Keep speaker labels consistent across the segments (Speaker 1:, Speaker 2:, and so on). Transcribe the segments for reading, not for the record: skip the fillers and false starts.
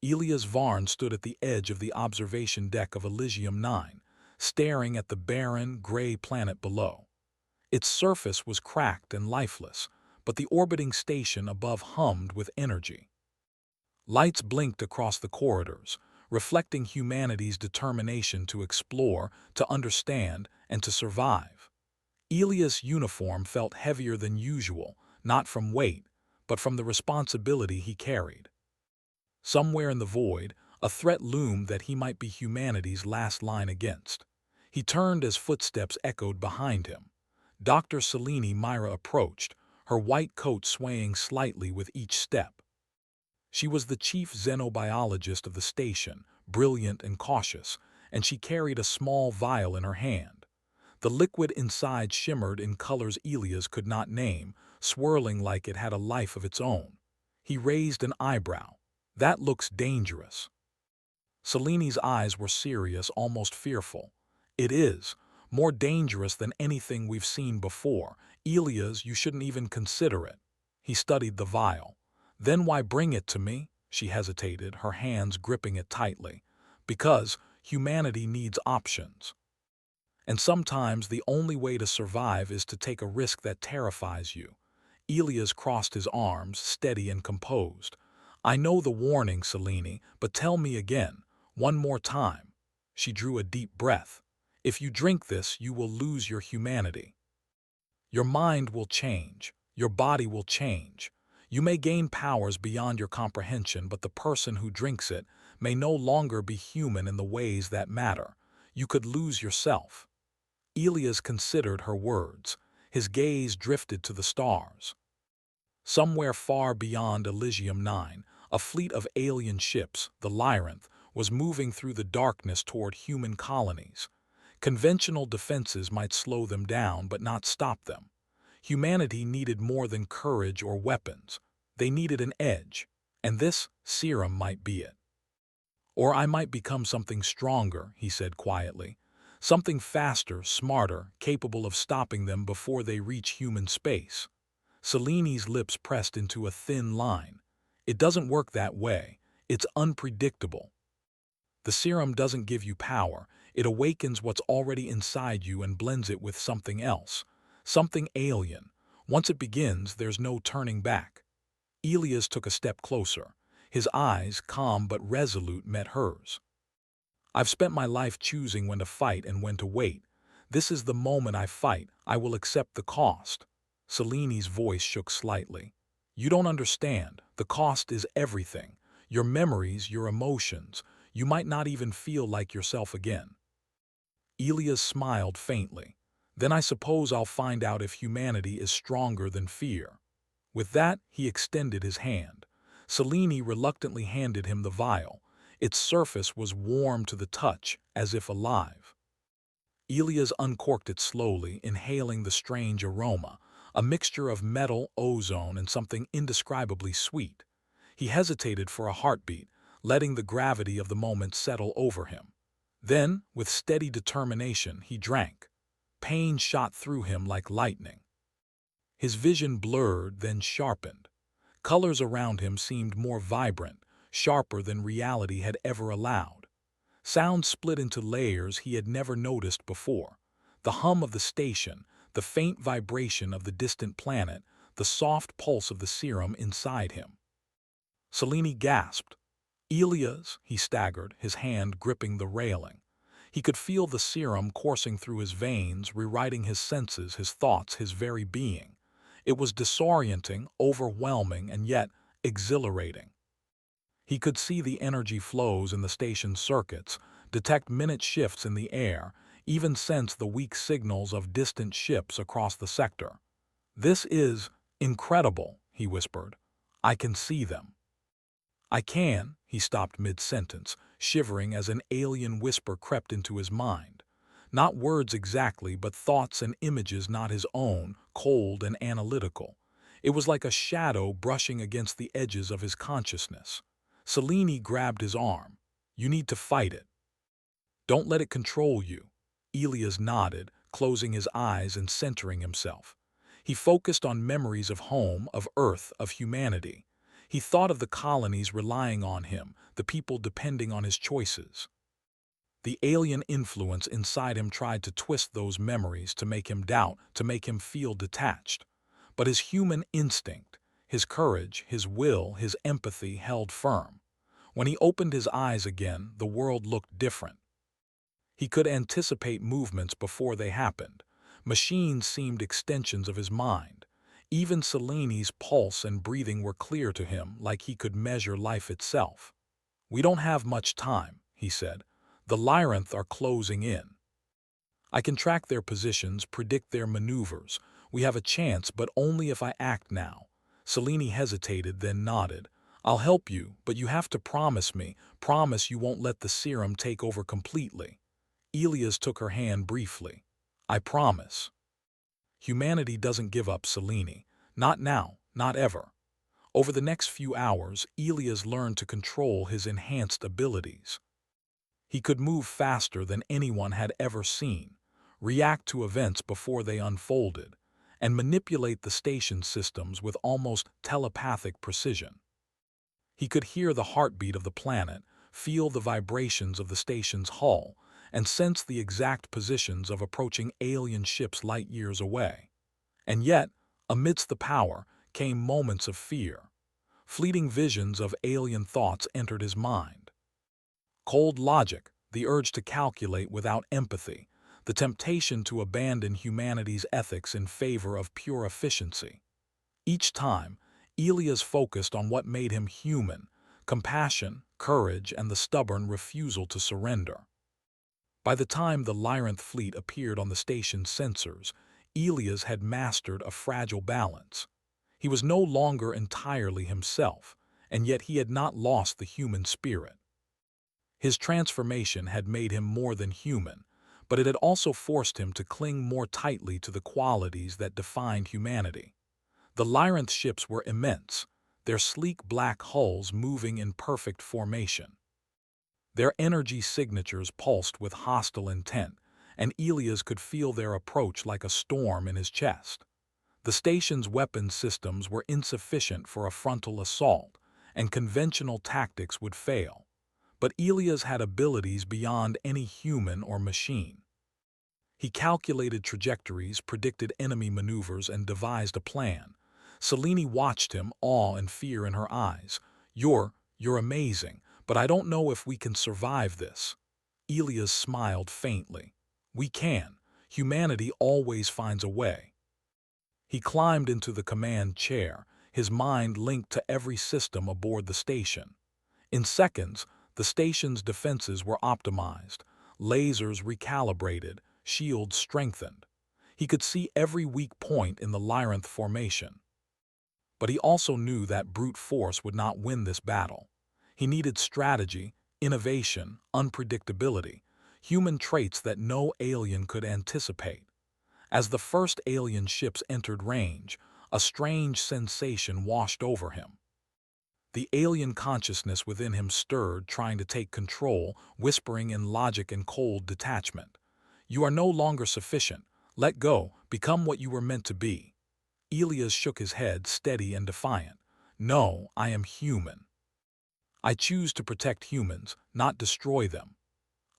Speaker 1: Elias Varn stood at the edge of the observation deck of Elysium 9, staring at the barren, gray planet below. Its surface was cracked and lifeless, but the orbiting station above hummed with energy. Lights blinked across the corridors, reflecting humanity's determination to explore, to understand, and to survive. Elias' uniform felt heavier than usual, not from weight, but from the responsibility he carried. Somewhere in the void, a threat loomed that he might be humanity's last line against. He turned as footsteps echoed behind him. Dr. Selene Myra approached, her white coat swaying slightly with each step. She was the chief xenobiologist of the station, brilliant and cautious, and she carried a small vial in her hand. The liquid inside shimmered in colors Elias could not name, swirling like it had a life of its own. He raised an eyebrow. "That looks dangerous." Selene's eyes were serious, almost fearful. "It is. More dangerous than anything we've seen before. Elias, you shouldn't even consider it." He studied the vial. "Then why bring it to me?" She hesitated, her hands gripping it tightly. "Because humanity needs options. And sometimes the only way to survive is to take a risk that terrifies you." Elias crossed his arms, steady and composed. "I know the warning, Selene, but tell me again, one more time." She drew a deep breath. "If you drink this, you will lose your humanity. Your mind will change. Your body will change. You may gain powers beyond your comprehension, but the person who drinks it may no longer be human in the ways that matter. You could lose yourself." Elias considered her words. His gaze drifted to the stars. Somewhere far beyond Elysium 9, a fleet of alien ships, the Lyranth, was moving through the darkness toward human colonies. Conventional defenses might slow them down, but not stop them. Humanity needed more than courage or weapons. They needed an edge, and this serum might be it. "Or I might become something stronger," he said quietly. "Something faster, smarter, capable of stopping them before they reach human space." Selene's lips pressed into a thin line. "It doesn't work that way. It's unpredictable. The serum doesn't give you power. It awakens what's already inside you and blends it with something else. Something alien. Once it begins, there's no turning back." Elias took a step closer. His eyes, calm but resolute, met hers. "I've spent my life choosing when to fight and when to wait. This is the moment I fight. I will accept the cost." Selene's voice shook slightly. "You don't understand. The cost is everything. Your memories, your emotions. You might not even feel like yourself again." Elias smiled faintly. "Then I suppose I'll find out if humanity is stronger than fear." With that, he extended his hand. Selene reluctantly handed him the vial. Its surface was warm to the touch, as if alive. Elias uncorked it slowly, inhaling the strange aroma, a mixture of metal, ozone, and something indescribably sweet. He hesitated for a heartbeat, letting the gravity of the moment settle over him. Then, with steady determination, he drank. Pain shot through him like lightning. His vision blurred, then sharpened. Colors around him seemed more vibrant, sharper than reality had ever allowed. Sound split into layers he had never noticed before. The hum of the station, the faint vibration of the distant planet, the soft pulse of the serum inside him. Selene gasped. "Elias," he staggered, his hand gripping the railing. He could feel the serum coursing through his veins, rewriting his senses, his thoughts, his very being. It was disorienting, overwhelming, and yet exhilarating. He could see the energy flows in the station's circuits, detect minute shifts in the air, even sense the weak signals of distant ships across the sector. "This is incredible," he whispered. "I can see them." "I can," he stopped mid-sentence, shivering as an alien whisper crept into his mind. Not words exactly, but thoughts and images not his own, cold and analytical. It was like a shadow brushing against the edges of his consciousness. Selene grabbed his arm. "You need to fight it. Don't let it control you." Elias nodded, closing his eyes and centering himself. He focused on memories of home, of Earth, of humanity. He thought of the colonies relying on him, the people depending on his choices. The alien influence inside him tried to twist those memories to make him doubt, to make him feel detached. But his human instinct, his courage, his will, his empathy held firm. When he opened his eyes again, the world looked different. He could anticipate movements before they happened. Machines seemed extensions of his mind. Even Seleni's pulse and breathing were clear to him, like he could measure life itself. "We don't have much time," he said. "The Lyranth are closing in. I can track their positions, predict their maneuvers. We have a chance, but only if I act now." Selene hesitated, then nodded. "I'll help you, but you have to promise you won't let the serum take over completely." Elias took her hand briefly. "I promise." Humanity doesn't give up, Selene. Not now, not ever. Over the next few hours, Elias learned to control his enhanced abilities. He could move faster than anyone had ever seen, react to events before they unfolded, and manipulate the station systems with almost telepathic precision. He could hear the heartbeat of the planet, feel the vibrations of the station's hull, and sense the exact positions of approaching alien ships light years away. And yet, amidst the power, came moments of fear. Fleeting visions of alien thoughts entered his mind. Cold logic, the urge to calculate without empathy, the temptation to abandon humanity's ethics in favor of pure efficiency. Each time, Elias focused on what made him human: compassion, courage, and the stubborn refusal to surrender. By the time the Lyranth fleet appeared on the station's sensors, Elias had mastered a fragile balance. He was no longer entirely himself, and yet he had not lost the human spirit. His transformation had made him more than human, but it had also forced him to cling more tightly to the qualities that defined humanity. The Lyranth ships were immense, their sleek black hulls moving in perfect formation. Their energy signatures pulsed with hostile intent, and Elias could feel their approach like a storm in his chest. The station's weapons systems were insufficient for a frontal assault, and conventional tactics would fail. But Elias had abilities beyond any human or machine. He calculated trajectories, predicted enemy maneuvers, and devised a plan. Selene watched him, awe and fear in her eyes. You're amazing, but I don't know if we can survive this." Elias smiled faintly. "We can. Humanity always finds a way." He climbed into the command chair, his mind linked to every system aboard the station. In seconds, the station's defenses were optimized, lasers recalibrated, shields strengthened. He could see every weak point in the Lyranth formation. But he also knew that brute force would not win this battle. He needed strategy, innovation, unpredictability, human traits that no alien could anticipate. As the first alien ships entered range, a strange sensation washed over him. The alien consciousness within him stirred, trying to take control, whispering in logic and cold detachment. "You are no longer sufficient. Let go, become what you were meant to be." Elias shook his head, steady and defiant. "No, I am human. I choose to protect humans, not destroy them."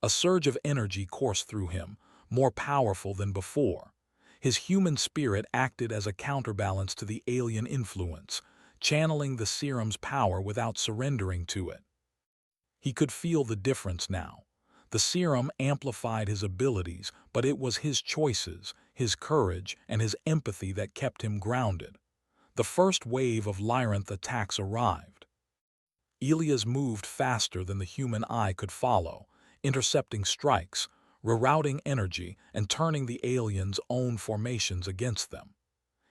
Speaker 1: A surge of energy coursed through him, more powerful than before. His human spirit acted as a counterbalance to the alien influence, channeling the serum's power without surrendering to it. He could feel the difference now. The serum amplified his abilities, but it was his choices, his courage, and his empathy that kept him grounded. The first wave of Lyranth attacks arrived. Elias moved faster than the human eye could follow, intercepting strikes, rerouting energy, and turning the aliens' own formations against them.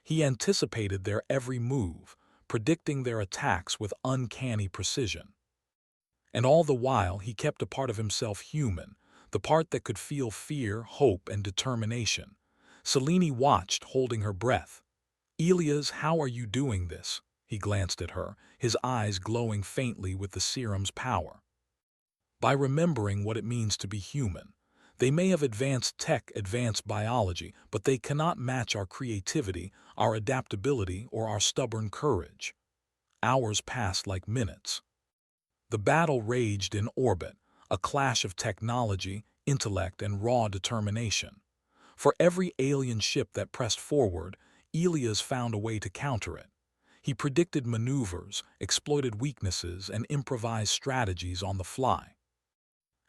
Speaker 1: He anticipated their every move, predicting their attacks with uncanny precision. And all the while he kept a part of himself human, the part that could feel fear, hope, and determination. Selene watched, holding her breath. "Elias, how are you doing this?" He glanced at her, his eyes glowing faintly with the serum's power. "By remembering what it means to be human. They may have advanced tech, advanced biology, but they cannot match our creativity, our adaptability, or our stubborn courage." Hours passed like minutes. The battle raged in orbit, a clash of technology, intellect, and raw determination. For every alien ship that pressed forward, Elias found a way to counter it. He predicted maneuvers, exploited weaknesses, and improvised strategies on the fly.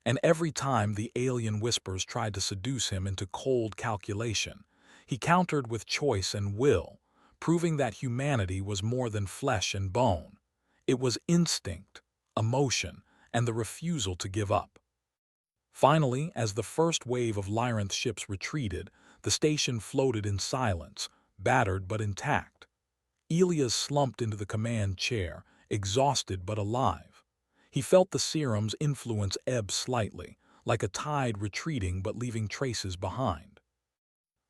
Speaker 1: And every time the alien whispers tried to seduce him into cold calculation, he countered with choice and will, proving that humanity was more than flesh and bone. It was instinct, emotion, and the refusal to give up. Finally, as the first wave of Lyranth ships retreated, the station floated in silence, battered but intact. Elias slumped into the command chair, exhausted but alive. He felt the serum's influence ebb slightly, like a tide retreating but leaving traces behind.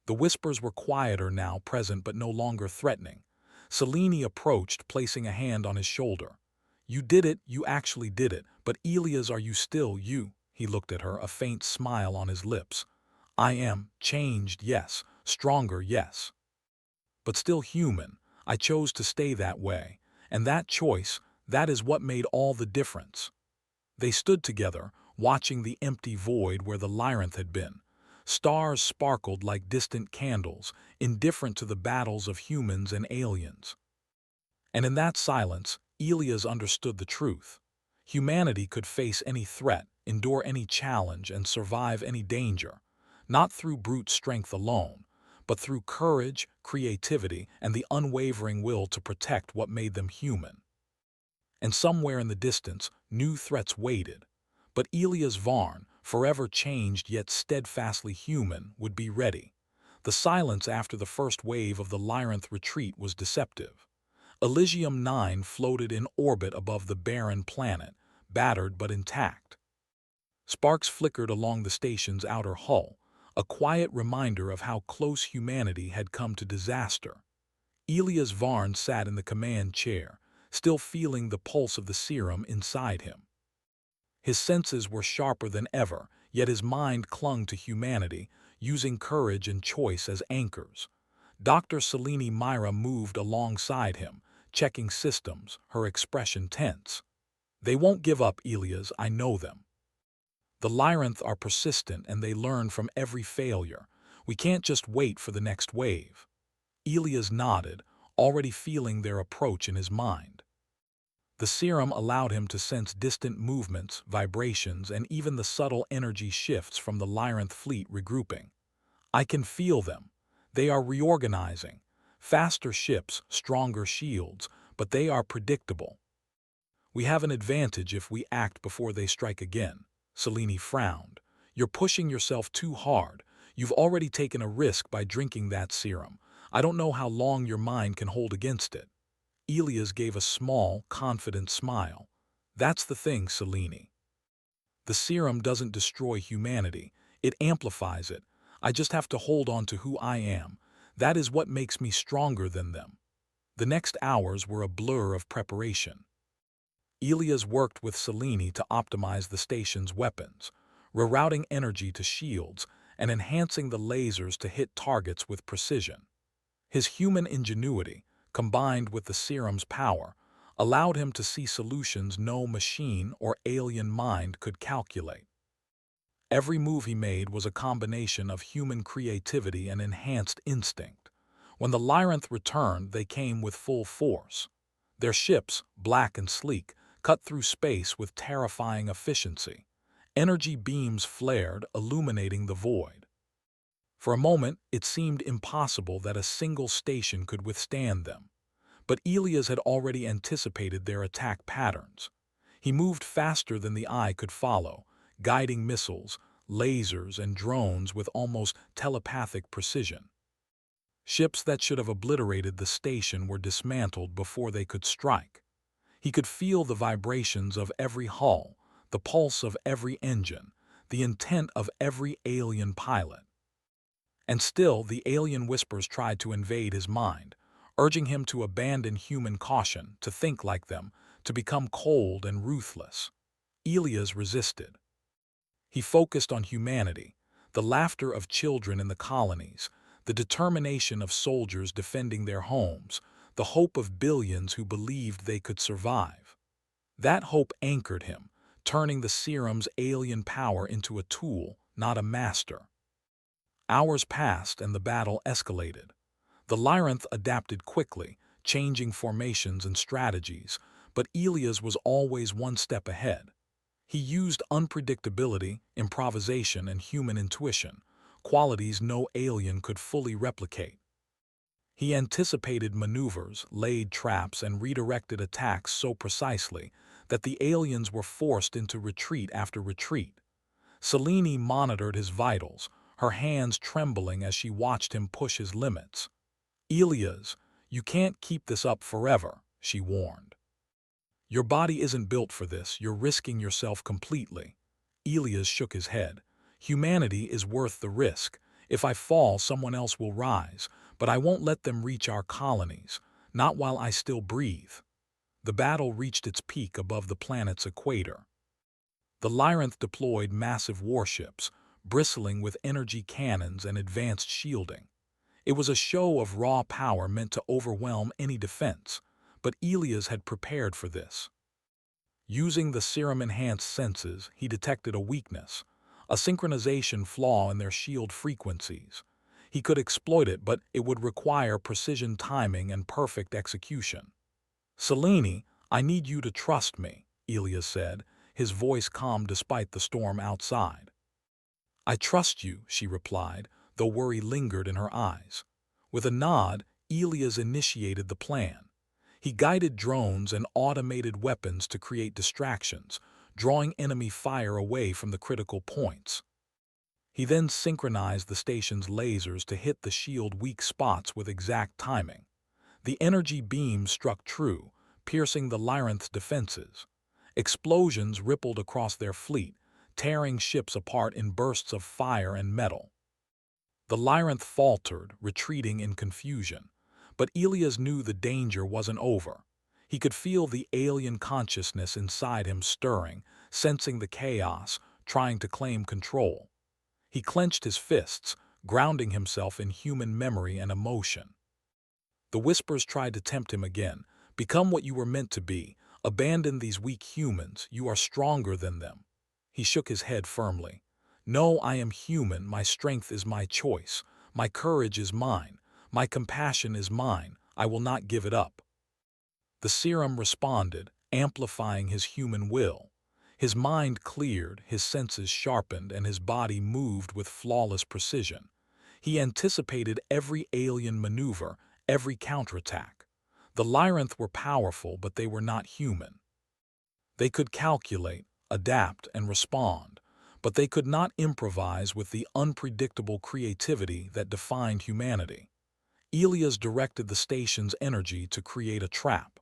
Speaker 1: The whispers were quieter now, present but no longer threatening. Selene approached, placing a hand on his shoulder. "You did it, you actually did it, but Elias, are you still you?" He looked at her, a faint smile on his lips. "I am, changed, yes, stronger, yes. But still human. I chose to stay that way, and that choice, that is what made all the difference." They stood together, watching the empty void where the Lyranth had been. Stars sparkled like distant candles, indifferent to the battles of humans and aliens. And in that silence, Elias understood the truth. Humanity could face any threat, endure any challenge, and survive any danger, not through brute strength alone, but through courage, creativity, and the unwavering will to protect what made them human. And somewhere in the distance, new threats waited. But Elias Varn, forever changed yet steadfastly human, would be ready. The silence after the first wave of the Lyranth retreat was deceptive. Elysium 9 floated in orbit above the barren planet, battered but intact. Sparks flickered along the station's outer hull, a quiet reminder of how close humanity had come to disaster. Elias Varn sat in the command chair, still feeling the pulse of the serum inside him. His senses were sharper than ever, yet his mind clung to humanity, using courage and choice as anchors. Dr. Selene Myra moved alongside him, checking systems, her expression tense. "They won't give up, Elias, I know them. The Lyranth are persistent and they learn from every failure. We can't just wait for the next wave." Elias nodded, already feeling their approach in his mind. The serum allowed him to sense distant movements, vibrations, and even the subtle energy shifts from the Lyranth fleet regrouping. "I can feel them. They are reorganizing. Faster ships, stronger shields, but they are predictable. We have an advantage if we act before they strike again." Selene frowned. "You're pushing yourself too hard. You've already taken a risk by drinking that serum. I don't know how long your mind can hold against it." Elias gave a small, confident smile. "That's the thing, Selene. The serum doesn't destroy humanity. It amplifies it. I just have to hold on to who I am. That is what makes me stronger than them." The next hours were a blur of preparation. Elias worked with Selene to optimize the station's weapons, rerouting energy to shields and enhancing the lasers to hit targets with precision. His human ingenuity, combined with the serum's power, allowed him to see solutions no machine or alien mind could calculate. Every move he made was a combination of human creativity and enhanced instinct. When the Lyranth returned, they came with full force. Their ships, black and sleek, cut through space with terrifying efficiency. Energy beams flared, illuminating the void. For a moment, it seemed impossible that a single station could withstand them. But Elias had already anticipated their attack patterns. He moved faster than the eye could follow, guiding missiles, lasers, and drones with almost telepathic precision. Ships that should have obliterated the station were dismantled before they could strike. He could feel the vibrations of every hull, the pulse of every engine, the intent of every alien pilot. And still, the alien whispers tried to invade his mind, urging him to abandon human caution, to think like them, to become cold and ruthless. Elias resisted. He focused on humanity, the laughter of children in the colonies, the determination of soldiers defending their homes, the hope of billions who believed they could survive. That hope anchored him, turning the serum's alien power into a tool, not a master. Hours passed and the battle escalated. The Lyranth adapted quickly, changing formations and strategies, but Elias was always one step ahead. He used unpredictability, improvisation, and human intuition, qualities no alien could fully replicate. He anticipated maneuvers, laid traps, and redirected attacks so precisely that the aliens were forced into retreat after retreat. Selene monitored his vitals, her hands trembling as she watched him push his limits. "Elias, you can't keep this up forever," she warned. "Your body isn't built for this, you're risking yourself completely." Elias shook his head. "Humanity is worth the risk. If I fall, someone else will rise, but I won't let them reach our colonies, not while I still breathe." The battle reached its peak above the planet's equator. The Lyranth deployed massive warships, bristling with energy cannons and advanced shielding. It was a show of raw power meant to overwhelm any defense, but Elias had prepared for this. Using the serum-enhanced senses, he detected a weakness, a synchronization flaw in their shield frequencies. He could exploit it, but it would require precision timing and perfect execution. "Selene, I need you to trust me," Elias said, his voice calm despite the storm outside. "I trust you," she replied, though worry lingered in her eyes. With a nod, Elias initiated the plan. He guided drones and automated weapons to create distractions, drawing enemy fire away from the critical points. He then synchronized the station's lasers to hit the shield weak spots with exact timing. The energy beams struck true, piercing the Lyranth's defenses. Explosions rippled across their fleet, tearing ships apart in bursts of fire and metal. The Lyranth faltered, retreating in confusion. But Elias knew the danger wasn't over. He could feel the alien consciousness inside him stirring, sensing the chaos, trying to claim control. He clenched his fists, grounding himself in human memory and emotion. The whispers tried to tempt him again. "Become what you were meant to be. Abandon these weak humans. You are stronger than them." He shook his head firmly. "No, I am human. My strength is my choice. My courage is mine. My compassion is mine. I will not give it up." The serum responded, amplifying his human will. His mind cleared, his senses sharpened, and his body moved with flawless precision. He anticipated every alien maneuver, every counterattack. The Lyranth were powerful, but they were not human. They could calculate, adapt, and respond, but they could not improvise with the unpredictable creativity that defined humanity. Elias directed the station's energy to create a trap.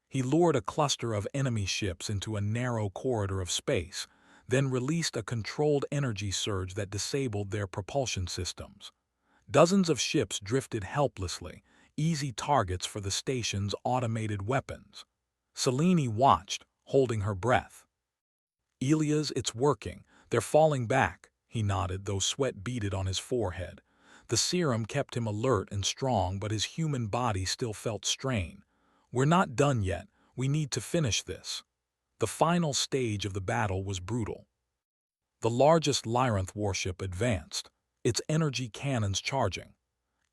Speaker 1: He lured a cluster of enemy ships into a narrow corridor of space, then released a controlled energy surge that disabled their propulsion systems. Dozens of ships drifted helplessly, easy targets for the station's automated weapons. Selene watched, holding her breath. "Elias, it's working. They're falling back," he nodded, though sweat beaded on his forehead. The serum kept him alert and strong, but his human body still felt strain. "We're not done yet. We need to finish this." The final stage of the battle was brutal. The largest Lyranth warship advanced, its energy cannons charging.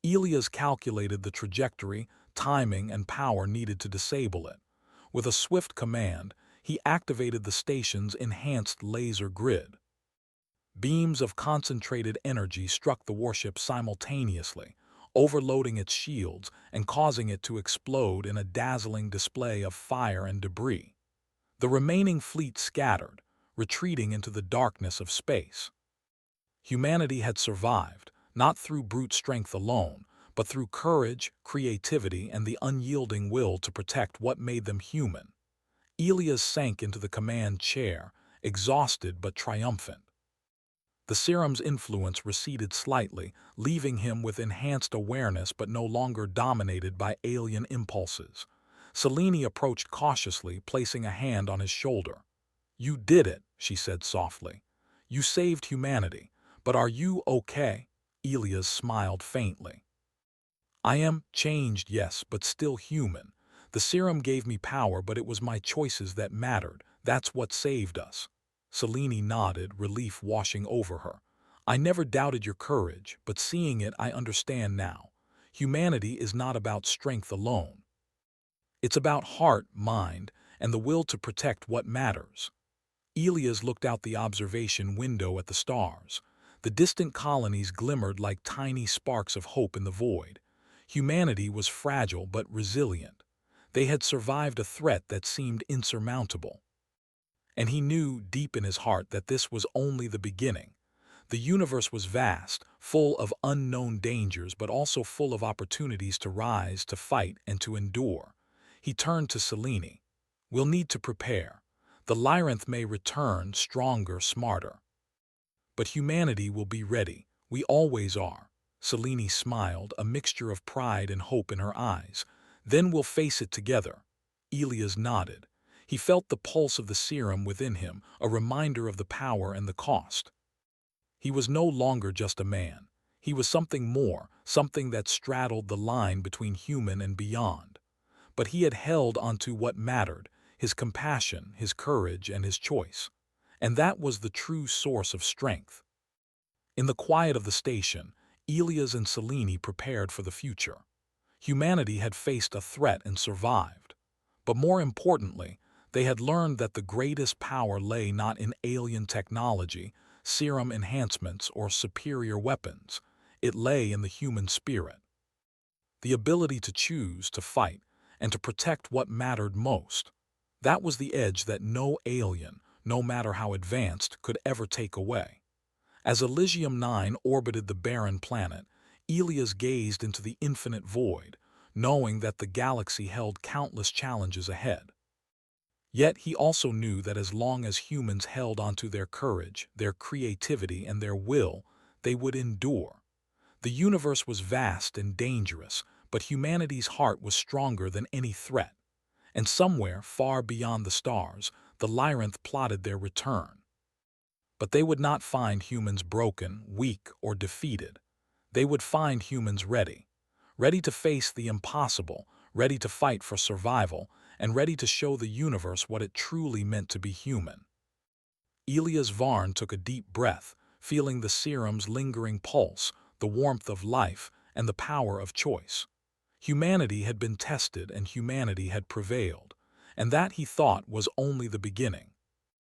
Speaker 1: Elias calculated the trajectory, timing, and power needed to disable it. With a swift command, he activated the station's enhanced laser grid. Beams of concentrated energy struck the warship simultaneously, overloading its shields and causing it to explode in a dazzling display of fire and debris. The remaining fleet scattered, retreating into the darkness of space. Humanity had survived, not through brute strength alone, but through courage, creativity, and the unyielding will to protect what made them human. Elias sank into the command chair, exhausted but triumphant. The serum's influence receded slightly, leaving him with enhanced awareness but no longer dominated by alien impulses. Selene approached cautiously, placing a hand on his shoulder. "You did it," she said softly. "You saved humanity. But are you okay?" Elias smiled faintly. "I am changed, yes, but still human. The serum gave me power, but it was my choices that mattered. That's what saved us. Selene nodded, relief washing over her. I never doubted your courage, but seeing it, I understand now. Humanity is not about strength alone. It's about heart, mind, and the will to protect what matters. Elias looked out the observation window at the stars. The distant colonies glimmered like tiny sparks of hope in the void. Humanity was fragile but resilient. They had survived a threat that seemed insurmountable. And he knew deep in his heart that this was only the beginning. The universe was vast, full of unknown dangers, but also full of opportunities to rise, to fight, and to endure. He turned to Selene. We'll need to prepare. The Lyranth may return stronger, smarter. But humanity will be ready. We always are. Selene smiled, a mixture of pride and hope in her eyes. Then we'll face it together. Elias nodded. He felt the pulse of the serum within him, a reminder of the power and the cost. He was no longer just a man. He was something more, something that straddled the line between human and beyond. But he had held onto what mattered, his compassion, his courage, and his choice. And that was the true source of strength. In the quiet of the station, Elias and Selene prepared for the future. Humanity had faced a threat and survived. But more importantly, they had learned that the greatest power lay not in alien technology, serum enhancements, or superior weapons. It lay in the human spirit. The ability to choose, to fight, and to protect what mattered most. That was the edge that no alien, no matter how advanced, could ever take away. As Elysium 9 orbited the barren planet, Elias gazed into the infinite void, knowing that the galaxy held countless challenges ahead. Yet he also knew that as long as humans held onto their courage, their creativity, and their will, they would endure. The universe was vast and dangerous, but humanity's heart was stronger than any threat. And somewhere, far beyond the stars, the Lyranth plotted their return. But they would not find humans broken, weak, or defeated. They would find humans ready. Ready to face the impossible, ready to fight for survival, and ready to show the universe what it truly meant to be human. Elias Varn took a deep breath, feeling the serum's lingering pulse, the warmth of life, and the power of choice. Humanity had been tested and humanity had prevailed, and that, he thought, was only the beginning.